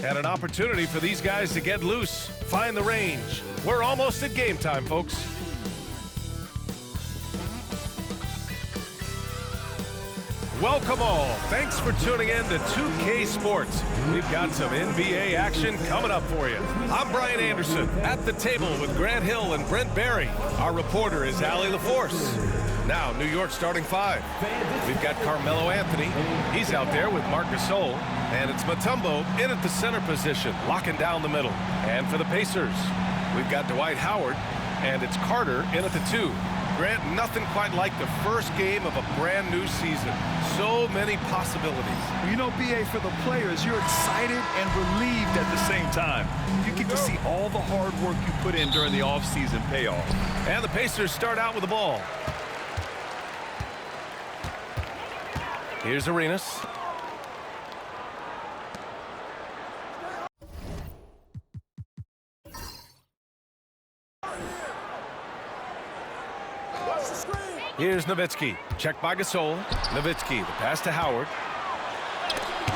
And an opportunity for these guys to get loose, find the range. We're almost at game time, folks. Welcome all. Thanks for tuning in to 2K Sports. We've got some NBA action coming up for you. I'm Brian Anderson at the table with Grant Hill and Brent Barry. Our reporter is Allie LaForce. Now, New York starting five. We've got Carmelo Anthony. He's out there with Marc Gasol. And it's Mutombo in at the center position, locking down the middle. And for the Pacers, we've got Dwight Howard, and it's Carter in at the two. Grant, nothing quite like the first game of a brand new season. So many possibilities. You know, BA, for the players, you're excited and relieved at the same time. You get to see all the hard work you put in during the offseason pay off. And the Pacers start out with the ball. Here's Arenas. Here's Nowitzki. Checked by Gasol. Nowitzki, the pass to Howard.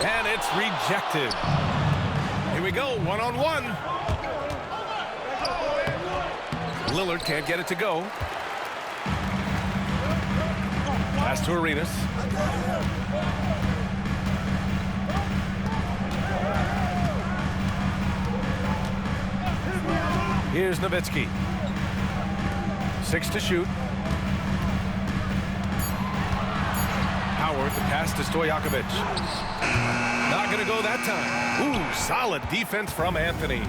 And it's rejected. Here we go, one-on-one. Lillard can't get it to go. Pass to Arenas. Here's Nowitzki. 6 to shoot. Howard, the pass to Stojakovic. Not going to go that time. Ooh, solid defense from Anthony.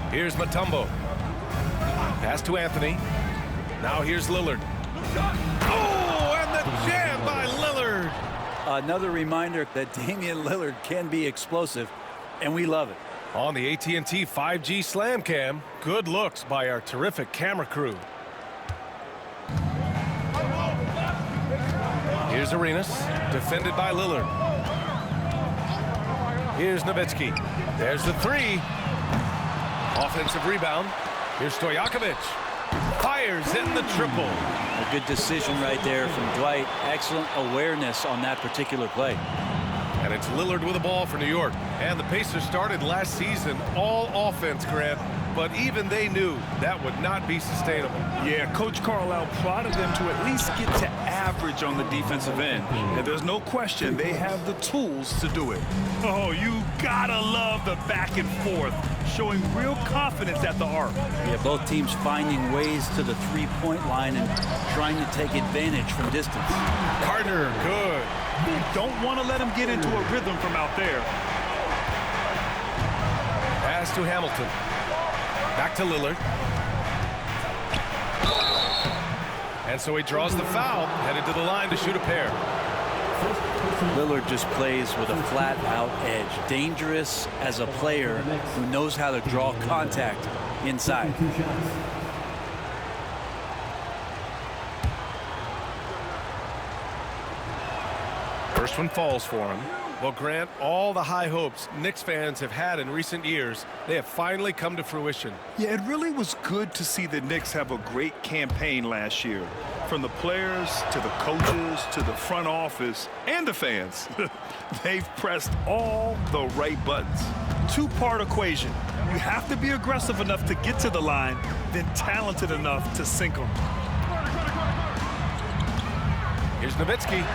Here's Mutombo. Pass to Anthony. Now here's Lillard. Oh, and the jam by Lillard. Another reminder that Damian Lillard can be explosive, and we love it. On the AT&T 5G Slam Cam, good looks by our terrific camera crew. Here's Arenas, defended by Lillard. Here's Nowitzki. There's the three. Offensive rebound. Here's Stojakovic. Fires in the triple. A good decision right there from Dwight. Excellent awareness on that particular play. And it's Lillard with the ball for New York. And the Pacers started last season all offense, Grant. But even they knew that would not be sustainable. Yeah, Coach Carlisle prodded them to at least get to average on the defensive end. And there's no question they have the tools to do it. Oh, you gotta love the back and forth, showing real confidence at the arc. Yeah, both teams finding ways to the three-point line and trying to take advantage from distance. Carter, good. You don't want to let him get into a rhythm from out there. Pass to Hamilton. Back to Lillard. And so he draws the foul, headed to the line to shoot a pair. Lillard just plays with a flat-out edge. Dangerous as a player who knows how to draw contact inside. First one falls for him. Well, Grant, all the high hopes Knicks fans have had in recent years, they have finally come to fruition. Yeah, it really was good to see the Knicks have a great campaign last year. From the players to the coaches to the front office and the fans. They've pressed all the right buttons. Two-part equation. You have to be aggressive enough to get to the line, then talented enough to sink them. Here's Nowitzki.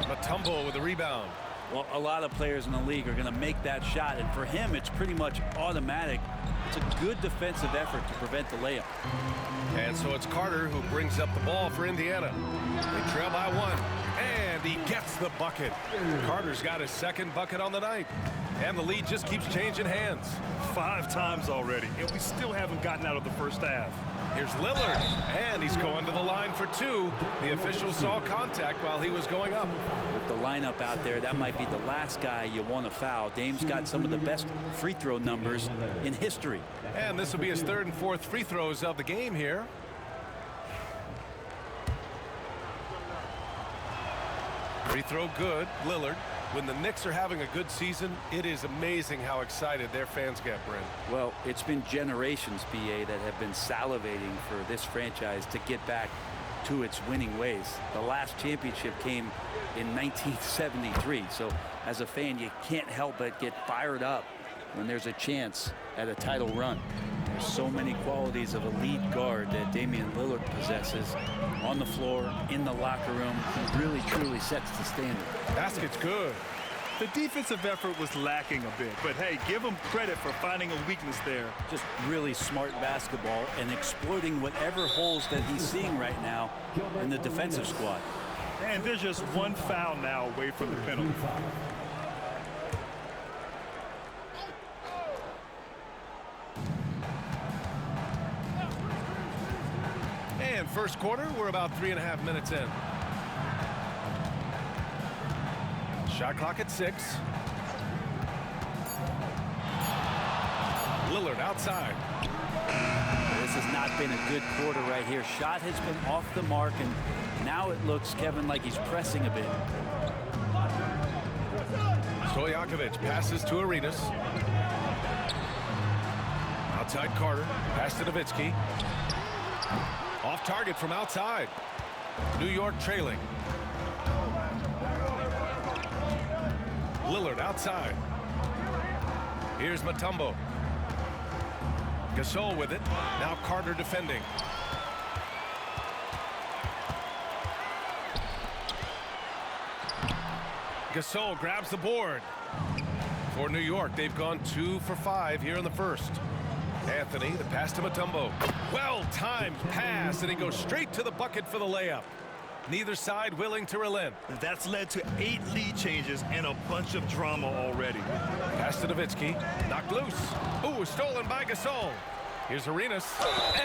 Mutombo with the rebound. Well, a lot of players in the league are going to make that shot, and for him, it's pretty much automatic. It's a good defensive effort to prevent the layup. And so it's Carter who brings up the ball for Indiana. They trail by one, and he gets the bucket. Carter's got his second bucket on the night, and the lead just keeps changing hands. 5 times already, and we still haven't gotten out of the first half. Here's Lillard, and he's going to the line for 2. The official saw contact while he was going up. With the lineup out there, that might be the last guy you want to foul. Dame's got some of the best free throw numbers in history. And this will be his 3rd and 4th free throws of the game here. Free throw good, Lillard. When the Knicks are having a good season, it is amazing how excited their fans get, Brent. Well, it's been generations, BA, that have been salivating for this franchise to get back to its winning ways. The last championship came in 1973. So as a fan, you can't help but get fired up when there's a chance at a title run. There's so many qualities of a lead guard that Damian Lillard possesses on the floor, in the locker room. He really, truly sets the standard. Basket's good. The defensive effort was lacking a bit, but hey, give him credit for finding a weakness there. Just really smart basketball and exploiting whatever holes that he's seeing right now in the defensive squad. And there's just one foul now away from the penalty. And first quarter, we're about 3.5 minutes in. Shot clock at 6. Lillard outside. This has not been a good quarter right here. Shot has been off the mark, and now it looks, Kevin, like he's pressing a bit. Stojakovic passes to Arenas. Outside Carter. Pass to Nowitzki. Off target from outside. New York trailing. Lillard outside. Here's Mutombo. Gasol with it. Now Carter defending. Gasol grabs the board. For New York, they've gone 2 for 5 here in the first. Anthony, the pass to Mutombo. Well-timed pass, and he goes straight to the bucket for the layup. Neither side willing to relent. That's led to 8 lead changes and a bunch of drama already. Pass to Nowitzki. Knocked loose. Ooh, stolen by Gasol. Here's Arenas.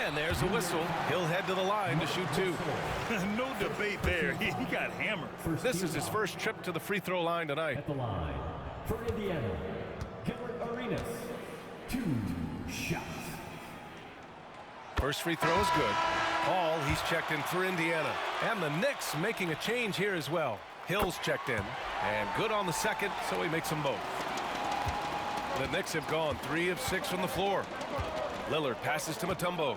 And there's a whistle. He'll head to the line to shoot 2. No debate there. He got hammered. This is his first trip to the free throw line tonight. At the line for Indiana, Gilbert Arenas, 2 shots. First free throw is good. Paul, he's checked in for Indiana. And the Knicks making a change here as well. Hill's checked in. And good on the second, so he makes them both. The Knicks have gone 3 of 6 from the floor. Lillard passes to Mutombo.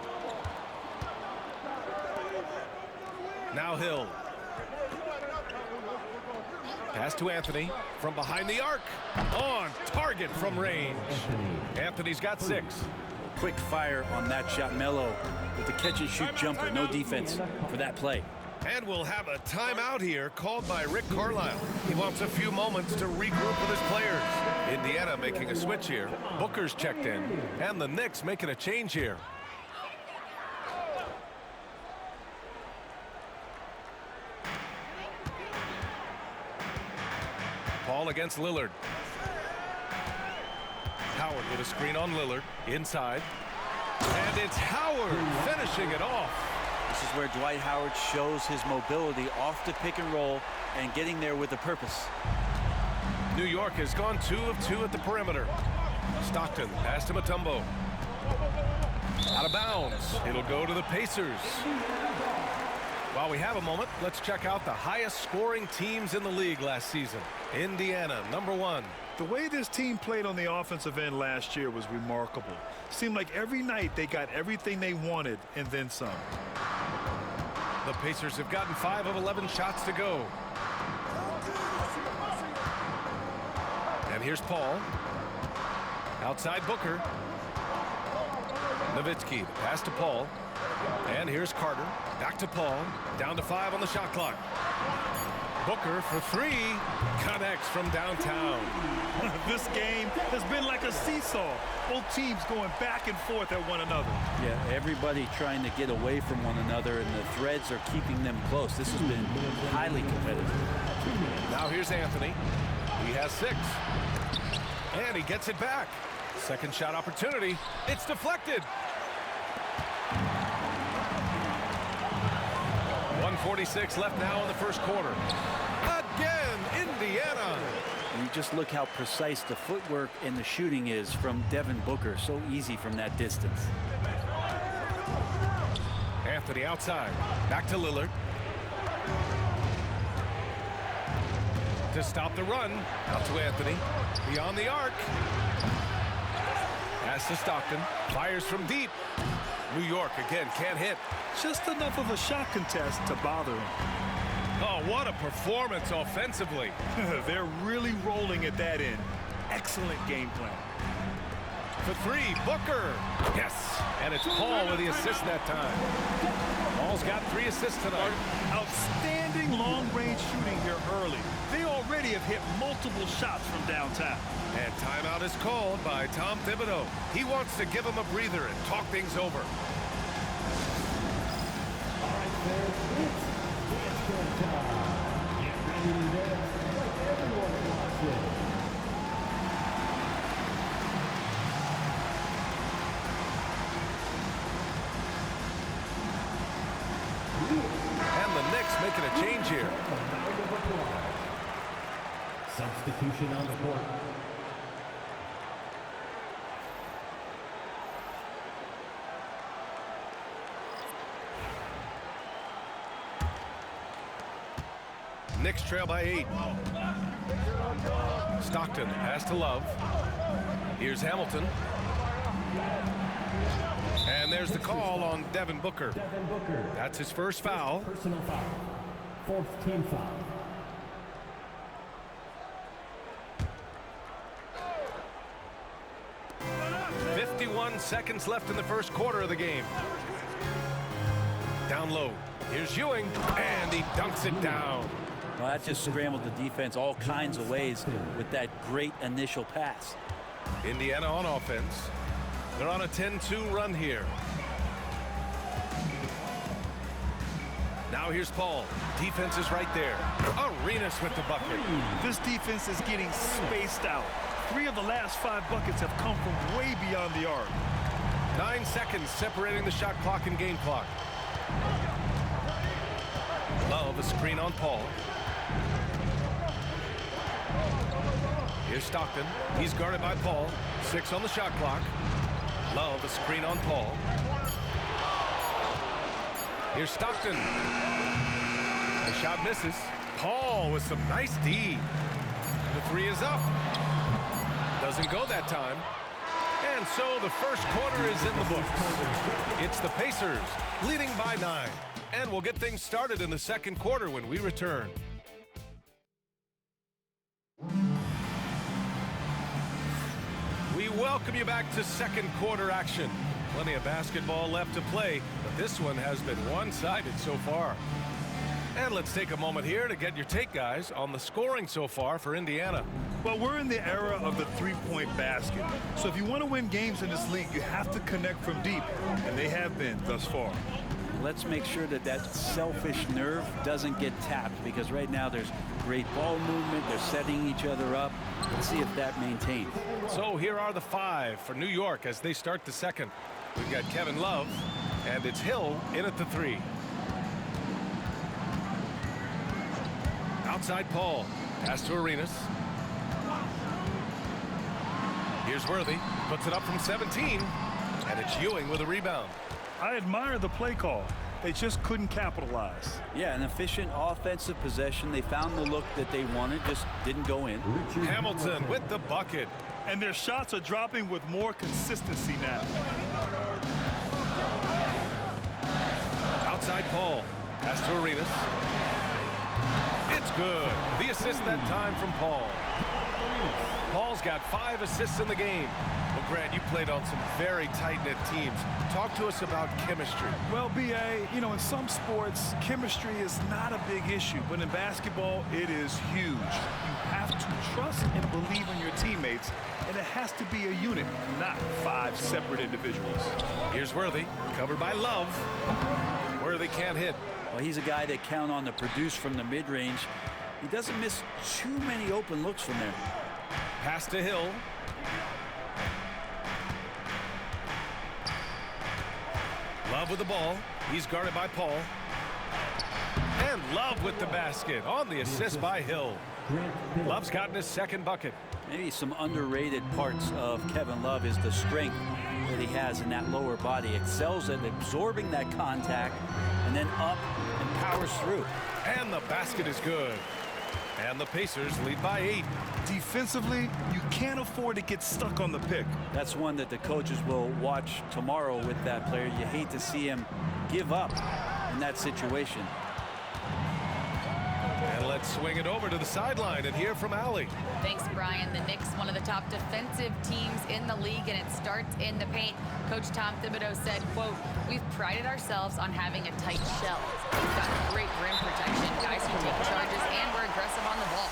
Now Hill. Pass to Anthony from behind the arc. On target from range. Anthony's got 6. Quick fire on that shot. Melo with the catch-and-shoot jumper. No defense for that play. And we'll have a timeout here called by Rick Carlisle. He wants a few moments to regroup with his players. Indiana making a switch here. Booker's checked in. And the Knicks making a change here. Paul against Lillard. Howard with a screen on Lillard. Inside. And it's Howard finishing it off. This is where Dwight Howard shows his mobility off the pick and roll and getting there with a purpose. New York has gone 2 of 2 at the perimeter. Stockton pass to Mutombo. Out of bounds. It'll go to the Pacers. While we have a moment, let's check out the highest scoring teams in the league last season. Indiana, number 1. The way this team played on the offensive end last year was remarkable. Seemed like every night they got everything they wanted and then some. The Pacers have gotten 5 of 11 shots to go. And here's Paul. Outside Booker. Nowitzki, pass to Paul. And here's Carter. Back to Paul. Down to 5 on the shot clock. Booker for 3. Connects from downtown. This game has been like a seesaw. Both teams going back and forth at one another. Yeah, everybody trying to get away from one another, and the threads are keeping them close. This has been highly competitive. Now here's Anthony. He has 6. And he gets it back. Second shot opportunity. It's deflected. 1:46 left now in the first quarter. Again, Indiana. And you just look how precise the footwork and the shooting is from Devin Booker. So easy from that distance. Anthony outside. Back to Lillard. To stop the run. Out to Anthony. Beyond the arc. Pass to Stockton. Fires from deep. New York again can't hit. Just enough of a shot contest to bother him. Oh, what a performance offensively. They're really rolling at that end. Excellent game plan. For three, Booker. Yes, and it's Paul with the assist that time. Paul's got 3 assists tonight. Outstanding long-range shooting here early. They already have hit multiple shots from downtown. And timeout is called by Tom Thibodeau. He wants to give him a breather and talk things over. All right, fans, it's dance time. Get ready to dance like everyone wants it. And the Knicks making a change here. Substitution on the court. Knicks trail by 8. Stockton pass to Love. Here's Hamilton. And there's the call on Devin Booker. Devin Booker. That's his first foul. Personal foul. 4th team foul. Seconds left in the first quarter of the game. Down low. Here's Ewing, and he dunks it down. Well, that just scrambled the defense all kinds of ways with that great initial pass. Indiana on offense. They're on a 10-2 run here. Now here's Paul. Defense is right there. Arenas with the bucket. This defense is getting spaced out. 3 of the last 5 buckets have come from way beyond the arc. 9 seconds separating the shot clock and game clock. Love a screen on Paul. Here's Stockton. He's guarded by Paul. 6 on the shot clock. Love a screen on Paul. Here's Stockton. The shot misses. Paul with some nice D. The 3 is up. Doesn't go that time. And so the first quarter is in the books. It's the Pacers leading by 9. And we'll get things started in the second quarter when we return. We welcome you back to second quarter action. Plenty of basketball left to play, but this one has been one-sided so far. And let's take a moment here to get your take, guys, on the scoring so far for Indiana. Well, we're in the era of the three-point basket. So if you want to win games in this league, you have to connect from deep, and they have been thus far. Let's make sure that that selfish nerve doesn't get tapped, because right now there's great ball movement. They're setting each other up. Let's see if that maintains. So here are the 5 for New York as they start the second. We've got Kevin Love, and it's Hill in at the 3. Outside Paul. Pass to Arenas. Here's Worthy. Puts it up from 17. And it's Ewing with a rebound. I admire the play call. They just couldn't capitalize. Yeah, an efficient offensive possession. They found the look that they wanted, just didn't go in. Hamilton with the bucket. And their shots are dropping with more consistency now. Outside Paul. Pass to Arenas. It's good. The assist that time from Paul. Paul's got 5 assists in the game. Well, Grant, you played on some very tight-knit teams. Talk to us about chemistry. Well, B.A., you know, in some sports, chemistry is not a big issue. But in basketball, it is huge. You have to trust and believe in your teammates. And it has to be a unit, not 5 separate individuals. Here's Worthy. Covered by Love. Worthy can't hit. Well, he's a guy that count on to produce from the mid-range. He doesn't miss too many open looks from there. Pass to Hill. Love with the ball. He's guarded by Paul. And Love with the basket on the assist by Hill. Love's gotten his second bucket. Maybe some underrated parts of Kevin Love is the strength that he has in that lower body. Excels at absorbing that contact and then up and powers through. And the basket is good. And the Pacers lead by 8. Defensively, you can't afford to get stuck on the pick. That's one that the coaches will watch tomorrow with that player. You hate to see him give up in that situation. And let's swing it over to the sideline and hear from Allie. Thanks, Brian. The Knicks, one of the top defensive teams in the league, and it starts in the paint. Coach Tom Thibodeau said, quote, "We've prided ourselves on having a tight shell. We've got great rim protection, guys who take charges, and we're aggressive on the ball.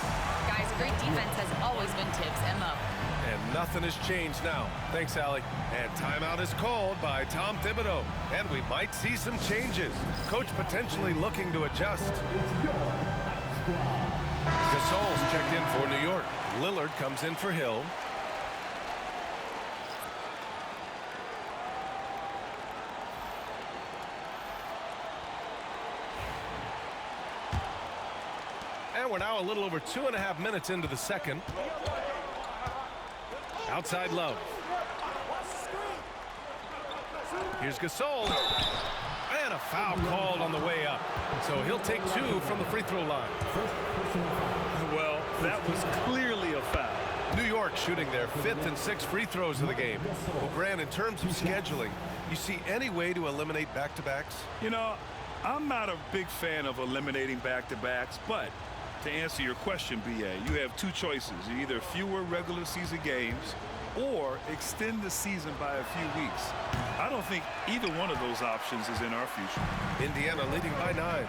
Guys, a great defense has always been Tibbs' MO." And nothing has changed now. Thanks, Allie. And timeout is called by Tom Thibodeau. And we might see some changes. Coach potentially looking to adjust. Gasol's checked in for New York. Lillard comes in for Hill. And we're now a little over 2.5 minutes into the second. Outside Love. Here's Gasol. And a foul called on the way up. So he'll take 2 from the free throw line. Well, that was clearly a foul. New York shooting their 5th and 6th free throws of the game. Well, Grant, in terms of scheduling, you see any way to eliminate back-to-backs? You know, I'm not a big fan of eliminating back-to-backs, but to answer your question, BA, you have 2 choices. Either fewer regular season games or extend the season by a few weeks. I don't think either one of those options is in our future. Indiana leading by 9.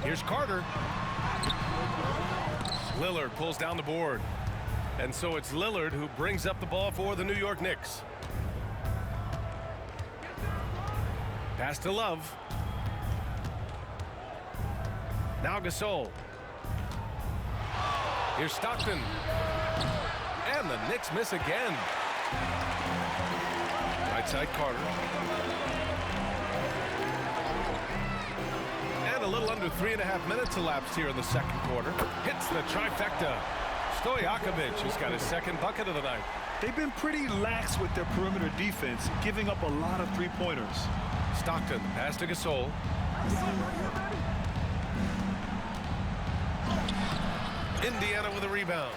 Here's Carter. Lillard pulls down the board. And so it's Lillard who brings up the ball for the New York Knicks. Pass to Love. Now Gasol. Here's Stockton. And the Knicks miss again. Right side Carter. And a little under 3.5 minutes elapsed here in the second quarter. Hits the trifecta. Stojakovic has got his second bucket of the night. They've been pretty lax with their perimeter defense, giving up a lot of three-pointers. Stockton, pass to Gasol. Indiana with a rebound.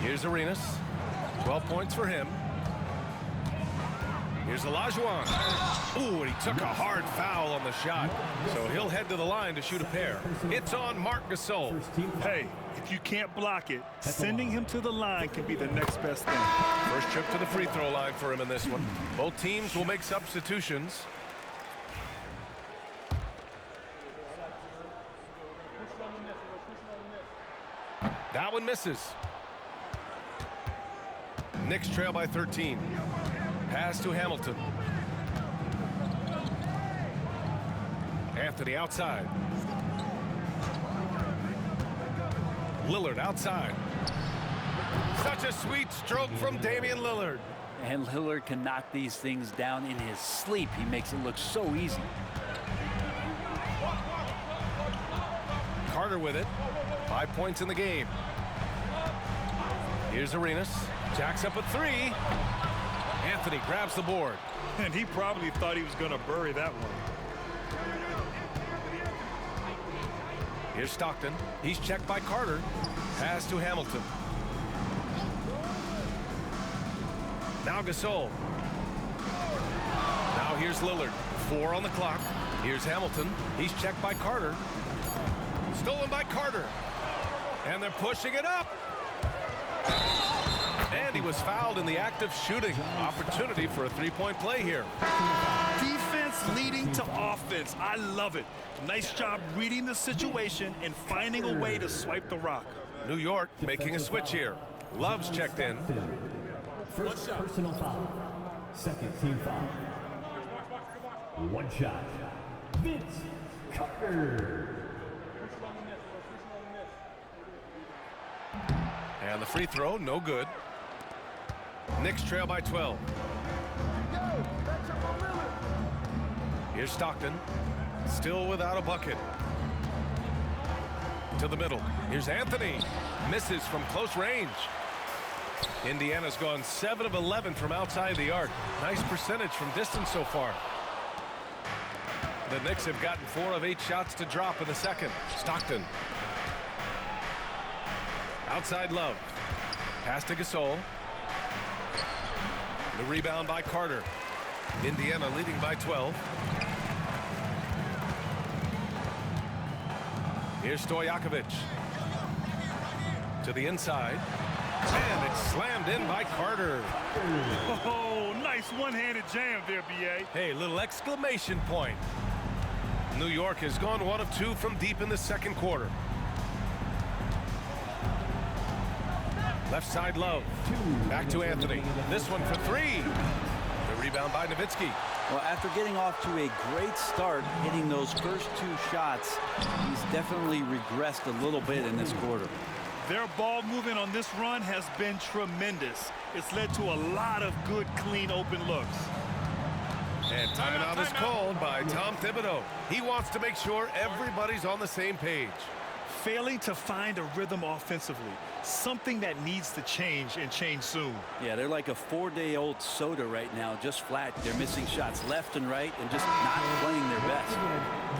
Here's Arenas. 12 points for him. Here's Olajuwon. Ooh, and he took a hard foul on the shot. So he'll head to the line to shoot a pair. It's on Marc Gasol. Hey, if you can't block it, sending him to the line can be the next best thing. First trip to the free throw line for him in this one. Both teams will make substitutions. That one misses. Knicks trail by 13. Pass to Hamilton. Anthony outside. Lillard outside. Such a sweet stroke from Damian Lillard. And Lillard can knock these things down in his sleep. He makes it look so easy. Carter with it. 5 points in the game. Here's Arenas. Jacks up a 3. Anthony grabs the board. And he probably thought he was going to bury that one. Here's Stockton. He's checked by Carter. Pass to Hamilton. Now Gasol. Now here's Lillard. 4 on the clock. Here's Hamilton. He's checked by Carter. Stolen by Carter. And they're pushing it up. And he was fouled in the act of shooting. Opportunity for a three-point play here. Defense leading to offense. I love it. Nice job reading the situation and finding a way to swipe the rock. New York making a switch here. Love's checked in. First personal foul. Second team foul. One shot. Vince Carter. And the free throw, no good. Knicks trail by 12. Here's Stockton. Still without a bucket. To the middle. Here's Anthony. Misses from close range. Indiana's gone 7 of 11 from outside the arc. Nice percentage from distance so far. The Knicks have gotten 4 of 8 shots to drop in the second. Stockton. Outside Love. Pass to Gasol. The rebound by Carter. Indiana leading by 12. Here's Stojakovic. To the inside. And it's slammed in by Carter. Oh, nice one-handed jam there, B.A. Hey, little exclamation point. New York has gone 1 of 2 from deep in the second quarter. Left side Love. Back to Anthony. This one for 3. The rebound by Nowitzki. Well, after getting off to a great start, hitting those first 2 shots, he's definitely regressed a little bit in this quarter. Their ball movement on this run has been tremendous. It's led to a lot of good, clean, open looks. And timeout is called by Tom Thibodeau. He wants to make sure everybody's on the same page. Failing to find a rhythm offensively, something that needs to change and change soon. Yeah, they're like a 4-day-old soda right now, just flat. They're missing shots left and right and just not playing their best.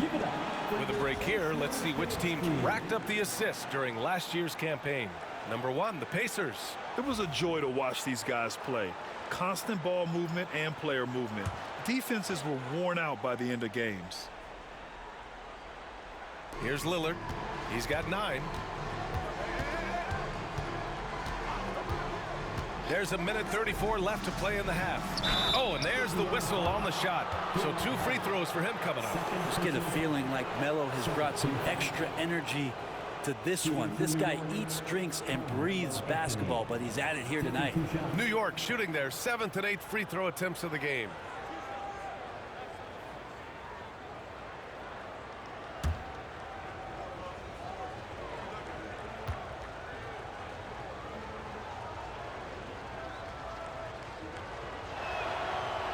Give it up. With a break here, let's see which teams racked up the assists during last year's campaign. Number 1, the Pacers. It was a joy to watch these guys play. Constant ball movement and player movement. Defenses were worn out by the end of games. Here's Lillard. He's got 9. There's 1:34 left to play in the half. Oh, and there's the whistle on the shot. So 2 free throws for him coming up. Just get a feeling like Melo has brought some extra energy to this one. This guy eats, drinks, and breathes basketball, but he's at it here tonight. New York shooting their 7th and 8th free throw attempts of the game.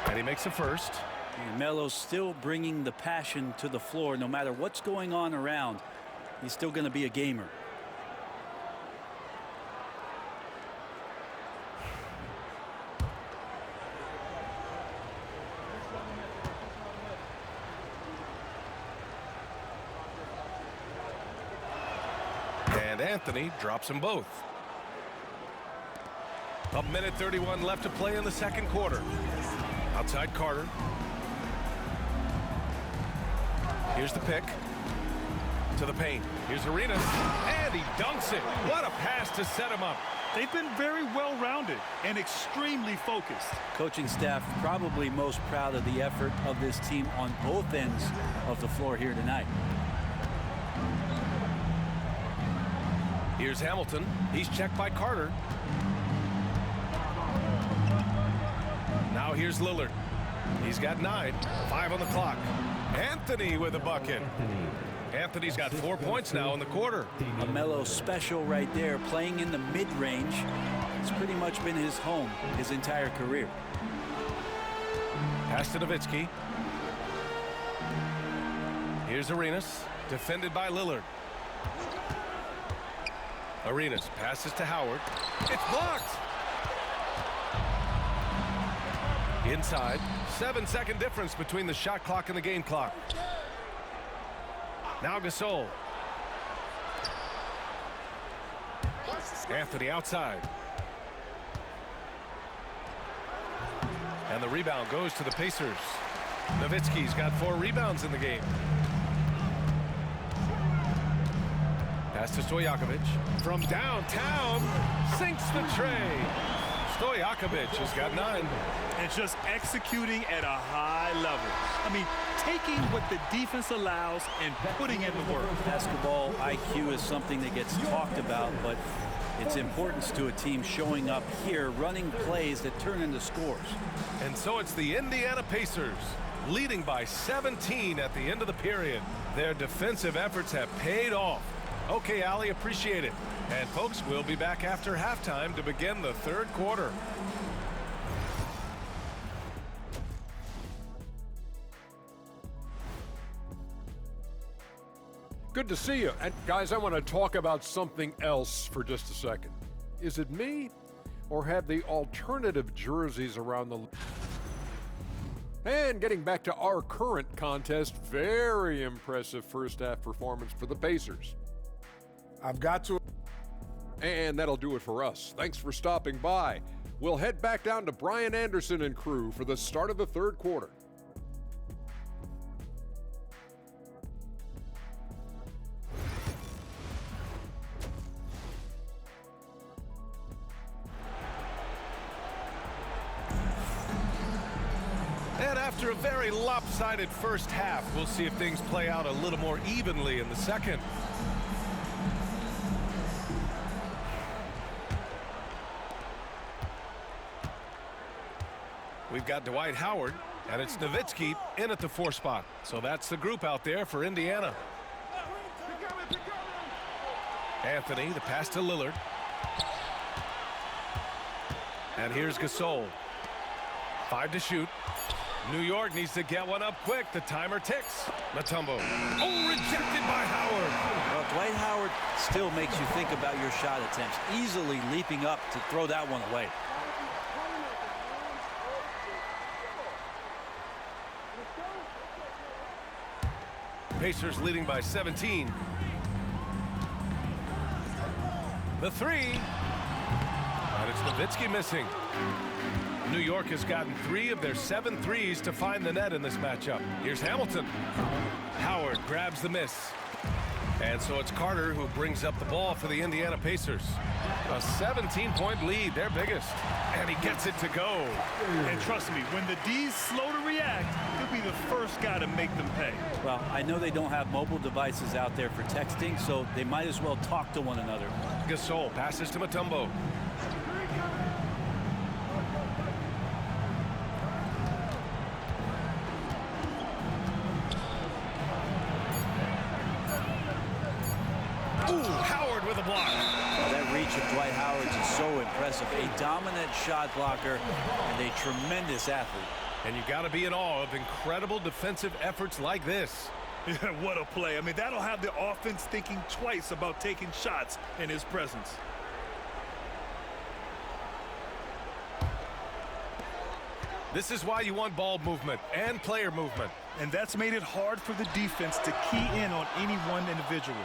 And he makes a first. And Melo's still bringing the passion to the floor. No matter what's going on around, he's still going to be a gamer. And Anthony drops them both. 1:31 left to play in the second quarter. Outside Carter. Here's the pick. To the paint. Here's Arenas. And he dunks it. What a pass to set him up. They've been very well-rounded and extremely focused. Coaching staff probably most proud of the effort of this team on both ends of the floor here tonight. Here's Hamilton. He's checked by Carter. Now here's Lillard. He's got 9. 5 on the clock. Anthony with a bucket. Anthony's got 4 points now in the quarter. A Melo special right there, playing in the mid-range. It's pretty much been his home his entire career. Pass to Nowitzki. Here's Arenas. Defended by Lillard. Arenas passes to Howard. It's blocked. Inside. 7-second difference between the shot clock and the game clock. Now Gasol. Anthony outside. And the rebound goes to the Pacers. Nowitzki's got 4 rebounds in the game. Pass to Stojakovic. From downtown, sinks the tray. Stojakovic has got 9. And just executing at a high level. I mean, taking what the defense allows and putting in the work. Basketball IQ is something that gets talked about, but its importance to a team showing up here, running plays that turn into scores. And so it's the Indiana Pacers leading by 17 at the end of the period. Their defensive efforts have paid off. Okay, Allie, appreciate it. And folks, we'll be back after halftime to begin the third quarter. Good to see you. And guys, I want to talk about something else for just a second. Is it me, or have the alternative jerseys around the And getting back to our current contest, very impressive first half performance for the Pacers. I've got to. And that'll do it for us. Thanks for stopping by. We'll head back down to Brian Anderson and crew for the start of the third quarter. And after a very lopsided first half, we'll see if things play out a little more evenly in the second. We've got Dwight Howard, and it's Nowitzki in at the 4 spot. So that's the group out there for Indiana. Anthony, the pass to Lillard. And here's Gasol. 5 to shoot. New York needs to get one up quick. The timer ticks. Mutombo. Oh, rejected by Howard. Well, Dwight Howard still makes you think about your shot attempts, easily leaping up to throw that one away. Pacers leading by 17. The 3. And it's Nowitzki missing. New York has gotten 3 of their 7 threes to find the net in this matchup. Here's Hamilton. Howard grabs the miss. And so it's Carter who brings up the ball for the Indiana Pacers. A 17-point lead, their biggest. And he gets it to go. And trust me, when the D's slow to react, he'll be the first guy to make them pay. Well, I know they don't have mobile devices out there for texting, so they might as well talk to one another. Gasol passes to Mutombo. With a block. Well, that reach of Dwight Howard is so impressive. A dominant shot blocker and a tremendous athlete. And you got to be in awe of incredible defensive efforts like this. Yeah, what a play. I mean, that'll have the offense thinking twice about taking shots in his presence. This is why you want ball movement and player movement. And that's made it hard for the defense to key in on any one individual.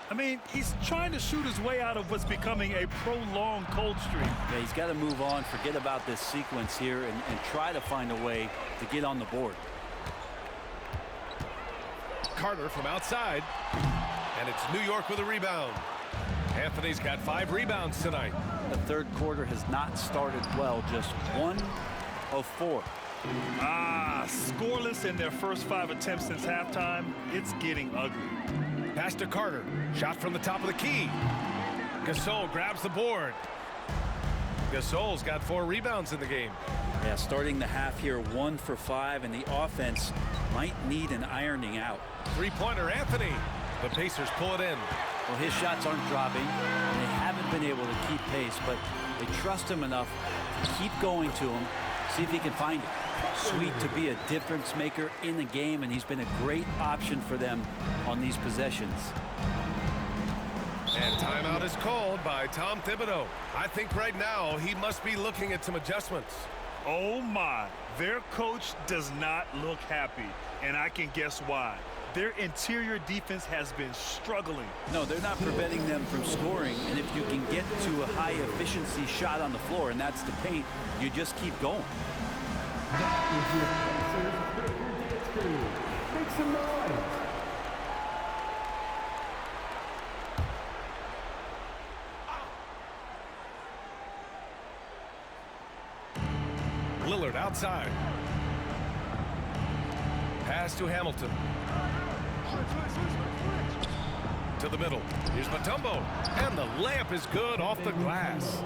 I mean, he's trying to shoot his way out of what's becoming a prolonged cold streak. Yeah, he's got to move on, forget about this sequence here, and try to find a way to get on the board. Carter from outside. And it's New York with a rebound. Anthony's got 5 rebounds tonight. The third quarter has not started well, just 1 of 4. Scoreless in their first 5 attempts since halftime. It's getting ugly. Pass to Carter. Shot from the top of the key. Gasol grabs the board. Gasol's got 4 rebounds in the game. Yeah, starting the half here 1 for 5, and the offense might need an ironing out. 3-pointer Anthony. The Pacers pull it in. Well, his shots aren't dropping. They haven't been able to keep pace, but they trust him enough to keep going to him, see if he can find it. Sweet to be a difference maker in the game, and he's been a great option for them on these possessions. And timeout is called by Tom Thibodeau. I think right now he must be looking at some adjustments. Oh my, their coach does not look happy, and I can guess why. Their interior defense has been struggling. No, they're not preventing them from scoring, and if you can get to a high efficiency shot on the floor, and that's the paint, you just keep going. Make some noise. Lillard outside. Pass to Hamilton. To the middle. Here's Mutombo. And the layup is good off the glass.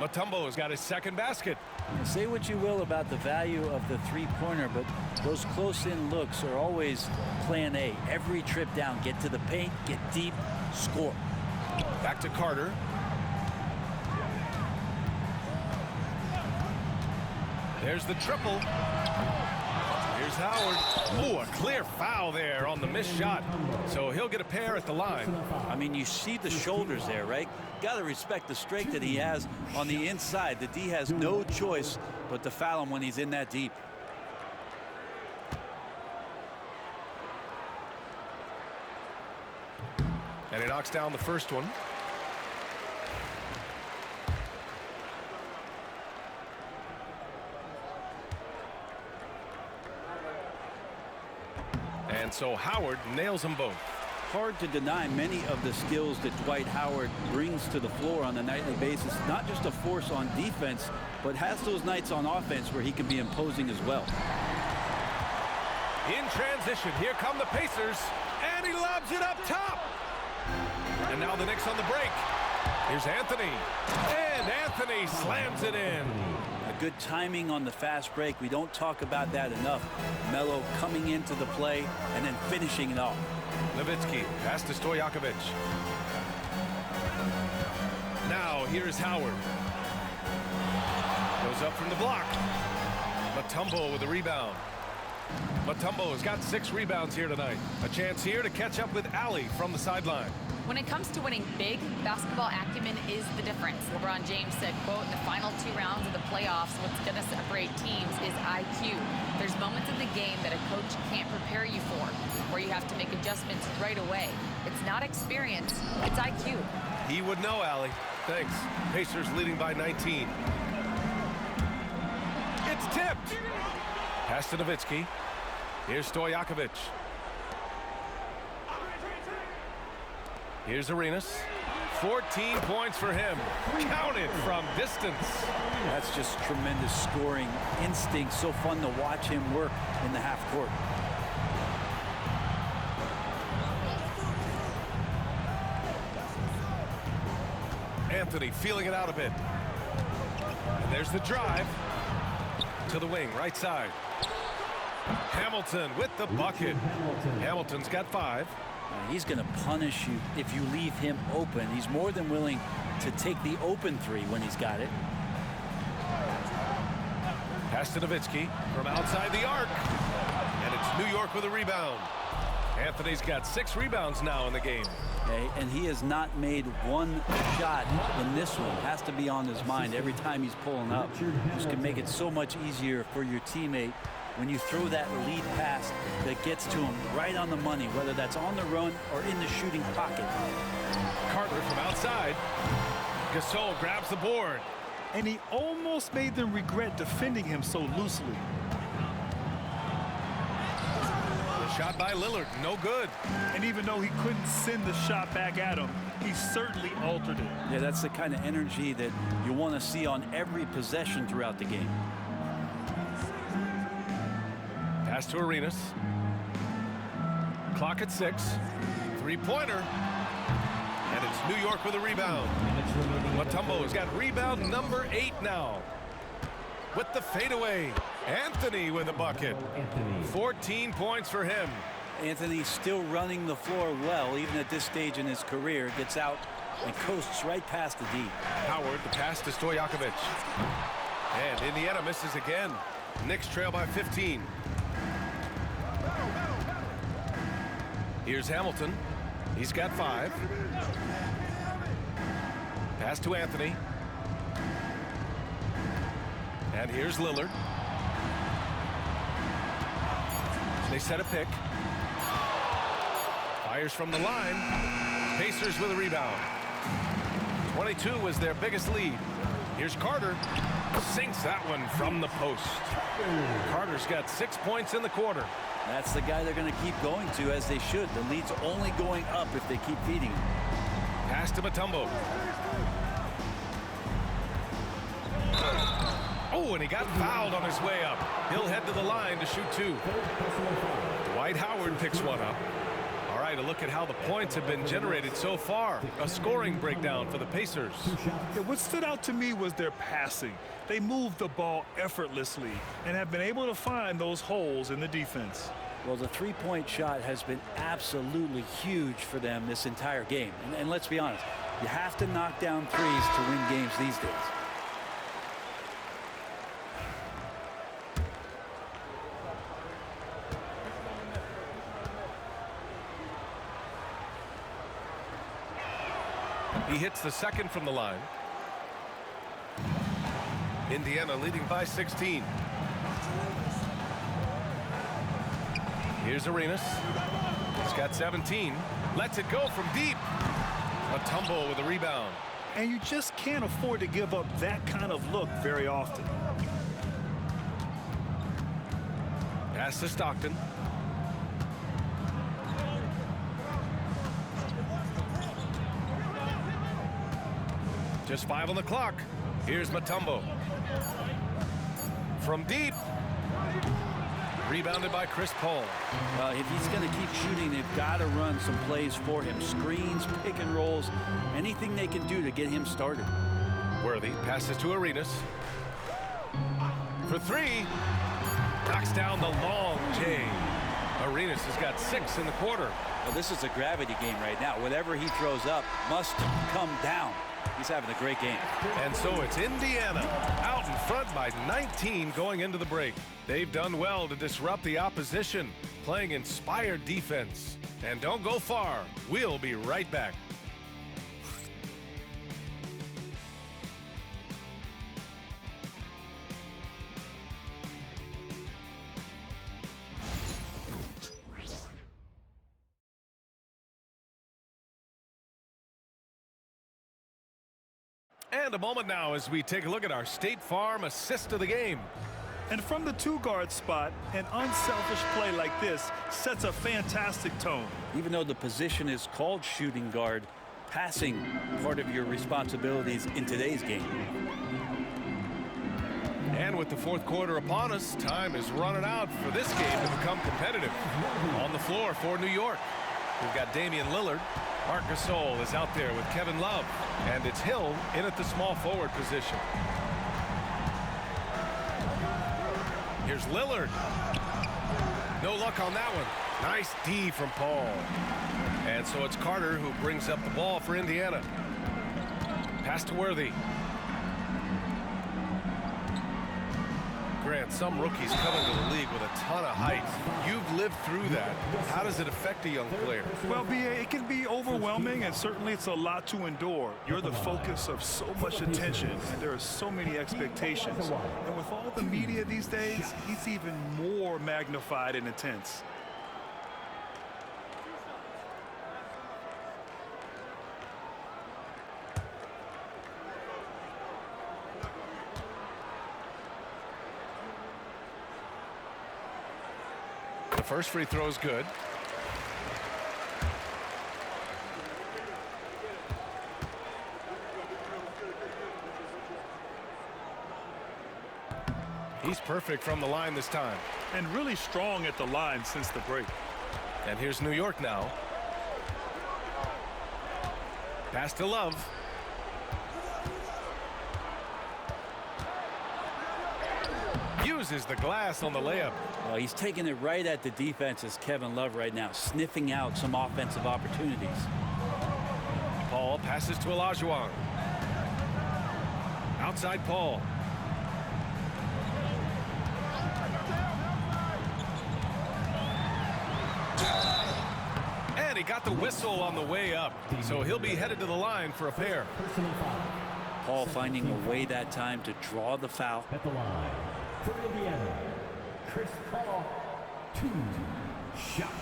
Mutombo has got his second basket. Say what you will about the value of the three-pointer, but those close-in looks are always plan A. Every trip down, get to the paint, get deep, score. Back to Carter. There's the triple. Here's Howard. Oh, a clear foul there on the missed shot. So he'll get a pair at the line. I mean, you see the shoulders there, right? Got to respect the strength that he has on the inside. The D has no choice but to foul him when he's in that deep. And he knocks down the first one. And so Howard nails them both. Hard to deny many of the skills that Dwight Howard brings to the floor on a nightly basis. Not just a force on defense, but has those nights on offense where he can be imposing as well. In transition, here come the Pacers, and he lobs it up top. And now the Knicks on the break. Here's Anthony, and Anthony slams it in. A good timing on the fast break. We don't talk about that enough. Melo coming into the play and then finishing it off. Nowitzki, pass to Stojakovic. Now here's Howard. Goes up from the block. Mutombo with the rebound. Mutombo has got 6 rebounds here tonight. A chance here to catch up with Ali from the sideline. When it comes to winning big, basketball acumen is the difference. LeBron James said, quote, in the final 2 rounds of the playoffs, what's going to separate teams is IQ. There's moments in the game that a coach can't prepare you for, where you have to make adjustments right away. It's not experience, it's IQ. He would know, Ali. Thanks. Pacers leading by 19. It's tipped. Pass to Nowitzki. Here's Stojakovic. Here's Arenas. 14 points for him. Counted from distance. That's just tremendous scoring instinct. So fun to watch him work in the half court. Anthony feeling it out a bit. And there's the drive to the wing, right side. Hamilton with the bucket. Hamilton's got 5. He's going to punish you if you leave him open. He's more than willing to take the open 3 when he's got it. Pass to Nowitzki from outside the arc. And it's New York with a rebound. Anthony's got 6 rebounds now in the game. Okay, and he has not made one shot in this one. Has to be on his mind every time he's pulling up. This can make it so much easier for your teammate when you throw that lead pass that gets to him right on the money, whether that's on the run or in the shooting pocket. Carter from outside. Gasol grabs the board. And he almost made them regret defending him so loosely. The shot by Lillard, no good. And even though he couldn't send the shot back at him, he certainly altered it. Yeah, that's the kind of energy that you want to see on every possession throughout the game. Pass to Arenas. Clock at 6. 3-pointer. And it's New York with a rebound. Mutombo has got rebound number 8 now. With the fadeaway. Anthony with a bucket. 14 points for him. Anthony still running the floor well, even at this stage in his career. Gets out and coasts right past the D. Howard, the pass to Stojakovic. And Indiana misses again. Knicks trail by 15. Here's Hamilton. He's got 5. Pass to Anthony. And here's Lillard. They set a pick. Fires from the line. Pacers with a rebound. 22 was their biggest lead. Here's Carter. Sinks that one from the post. Carter's got 6 points in the quarter. That's the guy they're going to keep going to, as they should. The lead's only going up if they keep feeding him. Pass to Mutombo. Oh, and he got fouled on his way up. He'll head to the line to shoot 2. Dwight Howard picks one up. All right, a look at how the points have been generated so far. A scoring breakdown for the Pacers. Yeah, what stood out to me was their passing. They moved the ball effortlessly and have been able to find those holes in the defense. Well, the three-point shot has been absolutely huge for them this entire game. And let's be honest, you have to knock down threes to win games these days. He hits the second from the line. Indiana leading by 16. Here's Arenas. He's got 17. Lets it go from deep. Mutombo with a rebound. And you just can't afford to give up that kind of look very often. Pass to Stockton. Just 5 on the clock. Here's Mutombo. From deep. Rebounded by Chris Paul. If he's going to keep shooting, they've got to run some plays for him. Screens, pick and rolls, anything they can do to get him started. Worthy passes to Arenas. For 3. Knocks down the long J. Arenas has got 6 in the quarter. Well, this is a gravity game right now. Whatever he throws up must come down. He's having a great game. And so it's Indiana out in front by 19 going into the break. They've done well to disrupt the opposition, playing inspired defense. And don't go far. We'll be right back. And a moment now as we take a look at our State Farm assist of the game. And from the 2-guard spot, an unselfish play like this sets a fantastic tone. Even though the position is called shooting guard, passing part of your responsibilities in today's game. And with the 4th quarter upon us, time is running out for this game to become competitive. On the floor for New York, we've got Damian Lillard. Marc Gasol is out there with Kevin Love. And it's Hill in at the small forward position. Here's Lillard. No luck on that one. Nice D from Paul. And so it's Carter who brings up the ball for Indiana. Pass to Worthy. Grant, some rookies come into the league with a ton of height. You've lived through that. How does it affect a young player? Well, B.A., it can be overwhelming, and certainly it's a lot to endure. You're the focus of so much attention, and there are so many expectations. And with all the media these days, it's even more magnified and intense. The first free throw is good. He's perfect from the line this time. And really strong at the line since the break. And here's New York now. Pass to Love. Uses the glass on the layup. Well, he's taking it right at the defense's Kevin Love right now, sniffing out some offensive opportunities. Paul passes to Olajuwon. Outside Paul. And he got the whistle on the way up, so he'll be headed to the line for a pair. Paul finding a way that time to draw the foul. At the line for Indiana, Chris Paul, 2 shots.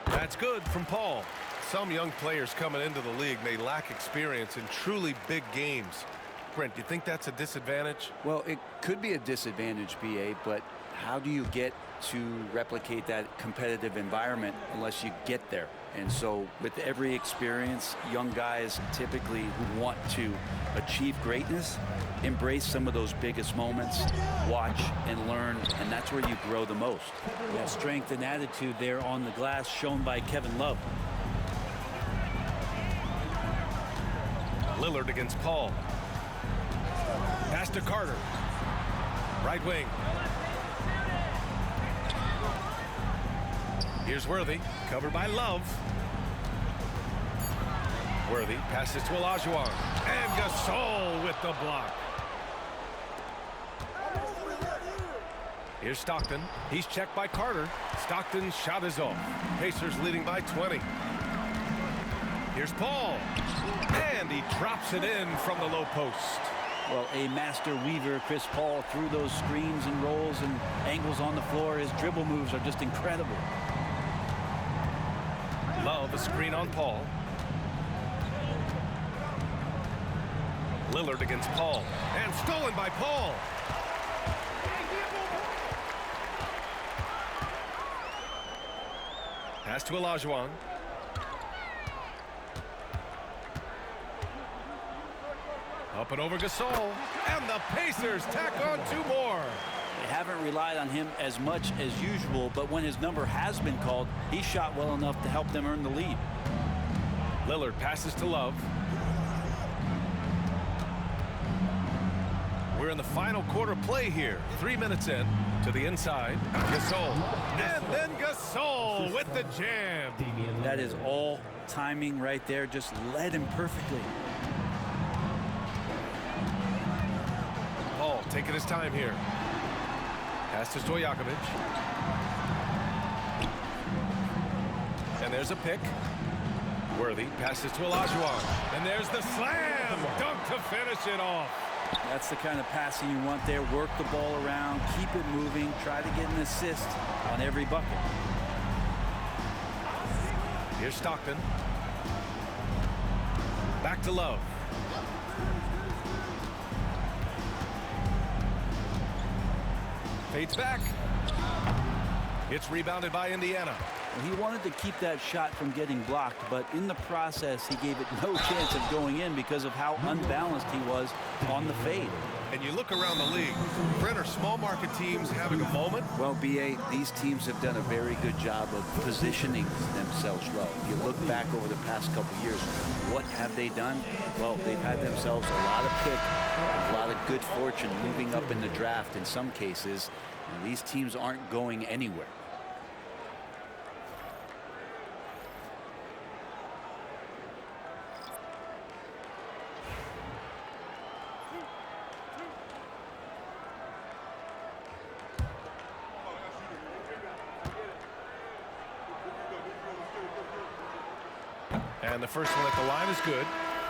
That's good from Paul. Some young players coming into the league may lack experience in truly big games. Brent, do you think that's a disadvantage? Well, it could be a disadvantage, BA, but how do you get to replicate that competitive environment unless you get there? And so with every experience, young guys typically who want to achieve greatness embrace some of those biggest moments, watch and learn, and that's where you grow the most. That strength and attitude there on the glass shown by Kevin Love. Lillard against Paul. Pass to Carter. Right wing. Here's Worthy, covered by Love. Worthy passes to Olajuwon. And Gasol with the block. Here's Stockton. He's checked by Carter. Stockton's shot is off. Pacers leading by 20. Here's Paul. And he drops it in from the low post. Well, a master weaver, Chris Paul, through those screens and rolls and angles on the floor. His dribble moves are just incredible. Love a screen on Paul. Lillard against Paul. And stolen by Paul. Pass to Olajuwon. Up and over Gasol. And the Pacers tack on 2 more. They haven't relied on him as much as usual, but when his number has been called, he shot well enough to help them earn the lead. Lillard passes to Love. We're in the final quarter play here. 3 minutes in to the inside. Gasol. And then Gasol with the jam. That is all timing right there. Just led him perfectly. Paul taking his time here. Pass to Stojakovic. And there's a pick. Worthy passes to Olajuwon. And there's the slam dunk to finish it off. That's the kind of passing you want there. Work the ball around, keep it moving, try to get an assist on every bucket. Here's Stockton. Back to Love. Fades back. It's rebounded by Indiana. He wanted to keep that shot from getting blocked, but in the process, he gave it no chance of going in because of how unbalanced he was on the fade. And you look around the league, Brent, are small market teams having a moment? Well, B.A., these teams have done a very good job of positioning themselves well. If you look back over the past couple years, what have they done? Well, they've had themselves a lot of pick, a lot of good fortune moving up in the draft in some cases, and these teams aren't going anywhere. And the first one at the line is good.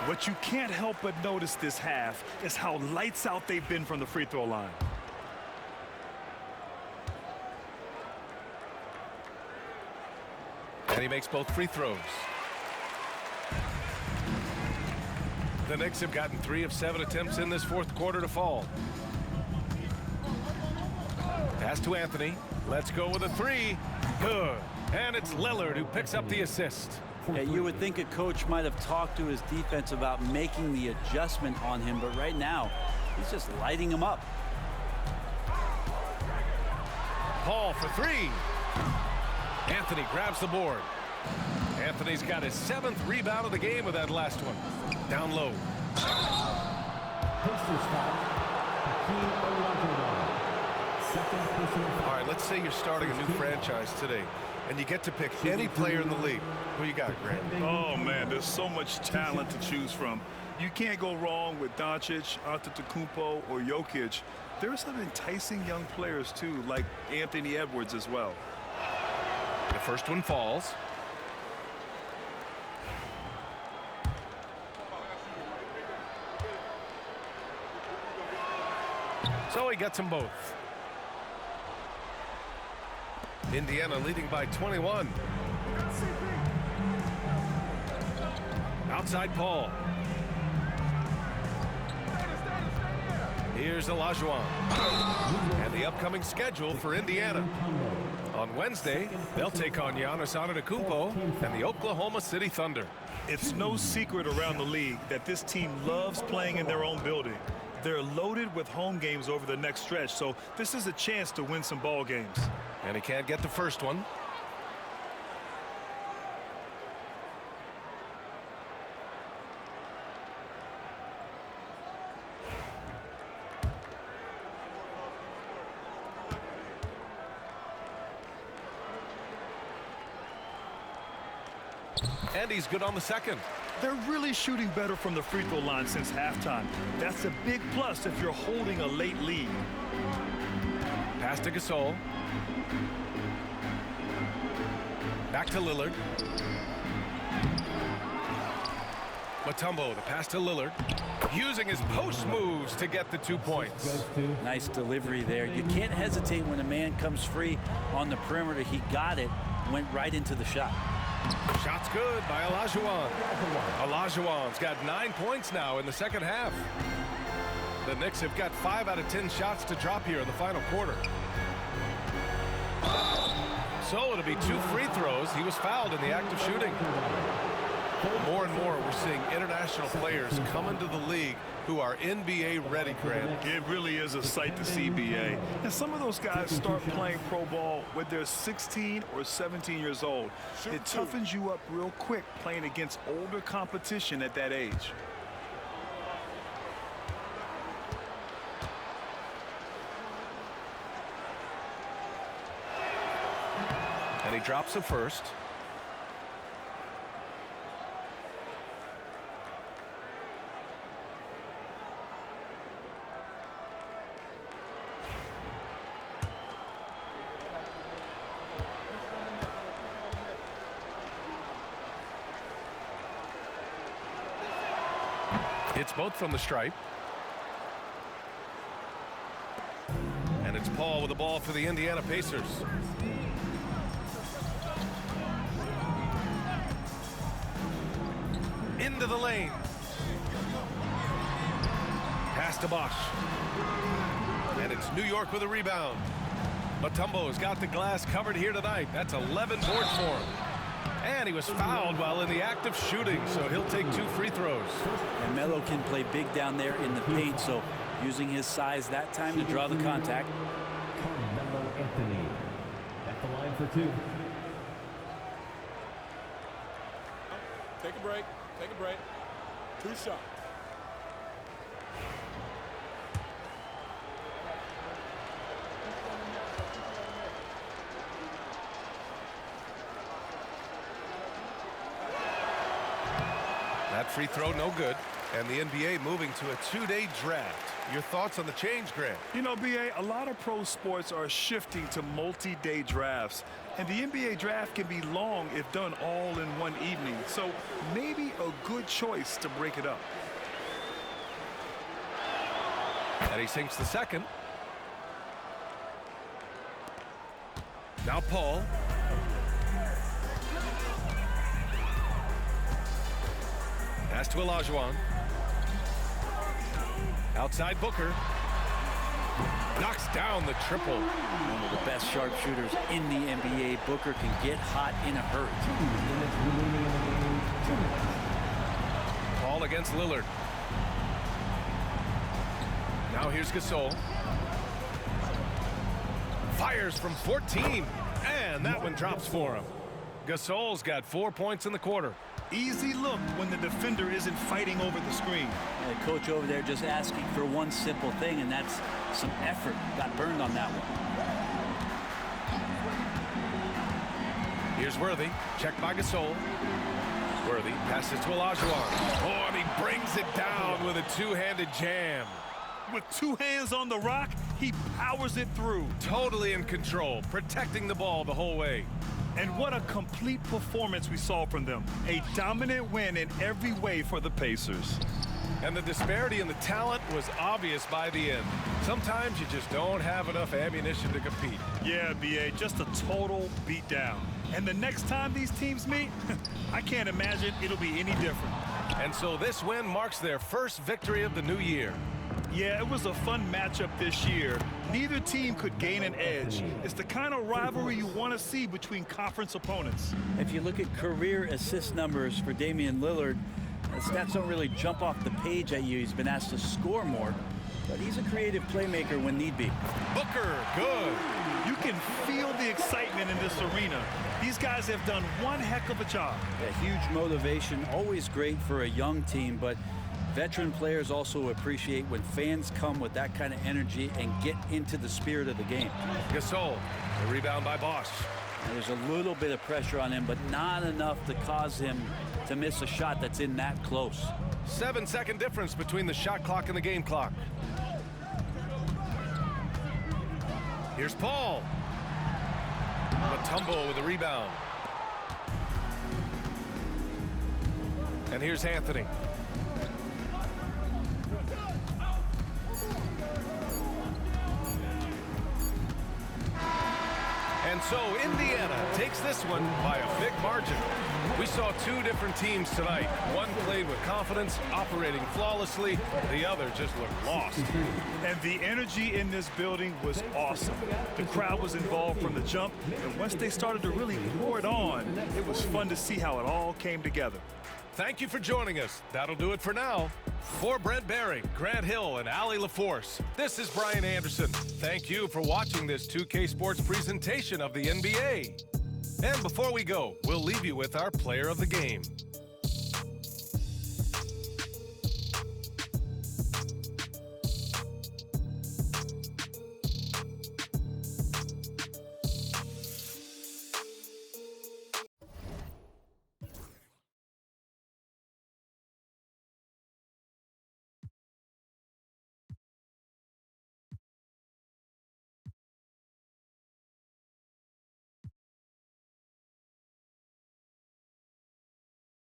What you can't help but notice this half is how lights out they've been from the free throw line. And he makes both free throws. The Knicks have gotten 3 of 7 attempts in this fourth quarter to fall. Pass to Anthony. Let's go with a 3. Good. And it's Lillard who picks up the assist. Yeah, you would think a coach might have talked to his defense about making the adjustment on him, but right now, he's just lighting him up. Paul for 3. Anthony grabs the board. Anthony's got his 7th rebound of the game with that last one. Down low. All right, let's say you're starting a new franchise today, and you get to pick any player in the league. Who you got, Grant? Oh, man, there's so much talent to choose from. You can't go wrong with Doncic, Antetokounmpo, or Jokic. There are some enticing young players, too, like Anthony Edwards as well. The first one falls. So he gets them both. Indiana leading by 21. Outside Paul. Here's Olajuwon. And the upcoming schedule for Indiana. On Wednesday, they'll take on Giannis Antetokounmpo and the Oklahoma City Thunder. It's no secret around the league that this team loves playing in their own building. They're loaded with home games over the next stretch, so this is a chance to win some ball games. And he can't get the first one. And he's good on the second. They're really shooting better from the free throw line since halftime. That's a big plus if you're holding a late lead. Pass to Gasol. Back to Lillard. Mutombo, the pass to Lillard. using his post moves to get the 2 points. Nice delivery there. You can't hesitate when a man comes free on the perimeter. He got it, went right into the shot. Shot's good by Olajuwon. Olajuwon's got 9 points now in the second half. The Knicks have got 5 out of 10 shots to drop here in the final quarter. So it'll be 2 free throws. He was fouled in the act of shooting. More and more we're seeing international players come into the league who are NBA ready, Grant. It really is a sight to see, BA. And some of those guys start playing pro ball when they're 16 or 17 years old. It toughens you up real quick playing against older competition at that age. And he drops it first. It's both from the stripe. And it's Paul with the ball for the Indiana Pacers. Into the lane. Pass to Bosch. And it's New York with a rebound. Mutombo's got the glass covered here tonight. That's 11 boards for him. And he was fouled while in the act of shooting, so he'll take 2 free throws. And Melo can play big down there in the paint, so using his size that time to draw the contact. Carmelo Anthony at the line for 2. Take a break. Take a break. 2 shots. That free throw no good. And the NBA moving to a 2-day draft. Your thoughts on the change, Grant? You know, BA, a lot of pro sports are shifting to multi-day drafts. And the NBA draft can be long if done all in one evening. So maybe a good choice to break it up. And he sinks the second. Now Paul. Pass to Olajuwon. Outside Booker. Knocks down the triple. One of the best sharpshooters in the NBA. Booker can get hot in a hurry. Paul against Lillard. Now here's Gasol. Fires from 14. And that one drops for him. Gasol's got 4 points in the quarter. Easy look when the defender isn't fighting over the screen. And the coach over there just asking for one simple thing, and that's some effort. Got burned on that one. Here's Worthy. Checked by Gasol. Worthy passes to Olajuwon. Oh, and he brings it down with a two-handed jam. With 2 hands on the rock, he powers it through. Totally in control, protecting the ball the whole way. And what a complete performance we saw from them. A dominant win in every way for the Pacers. And the disparity in the talent was obvious by the end. Sometimes you just don't have enough ammunition to compete. Yeah, BA, just a total beatdown. And the next time these teams meet, I can't imagine it'll be any different. And so this win marks their first victory of the new year. Yeah, it was a fun matchup this year. Neither team could gain an edge. It's the kind of rivalry you want to see between conference opponents. If you look at career assist numbers for Damian Lillard, the stats don't really jump off the page at you. He's been asked to score more, but he's a creative playmaker when need be. Booker, good. You can feel the excitement in this arena. These guys have done one heck of a job. A huge motivation, always great for a young team, but veteran players also appreciate when fans come with that kind of energy and get into the spirit of the game. Gasol, the rebound by Bosch. There's a little bit of pressure on him, but not enough to cause him to miss a shot that's in that close. 7-second difference between the shot clock and the game clock. Here's Paul. Mutombo with the rebound. And here's Anthony. so Indiana takes this one by a big margin. We saw two different teams tonight. One played with confidence, operating flawlessly. The other just looked lost. And the energy in this building was awesome. The crowd was involved from the jump, and once they started to really pour it on, it was fun to see how it all came together. Thank you for joining us. That'll do it for now. For Brent Barry, Grant Hill, and Allie LaForce, this is Brian Anderson. Thank you for watching this 2K Sports presentation of the NBA. And before we go, we'll leave you with our player of the game.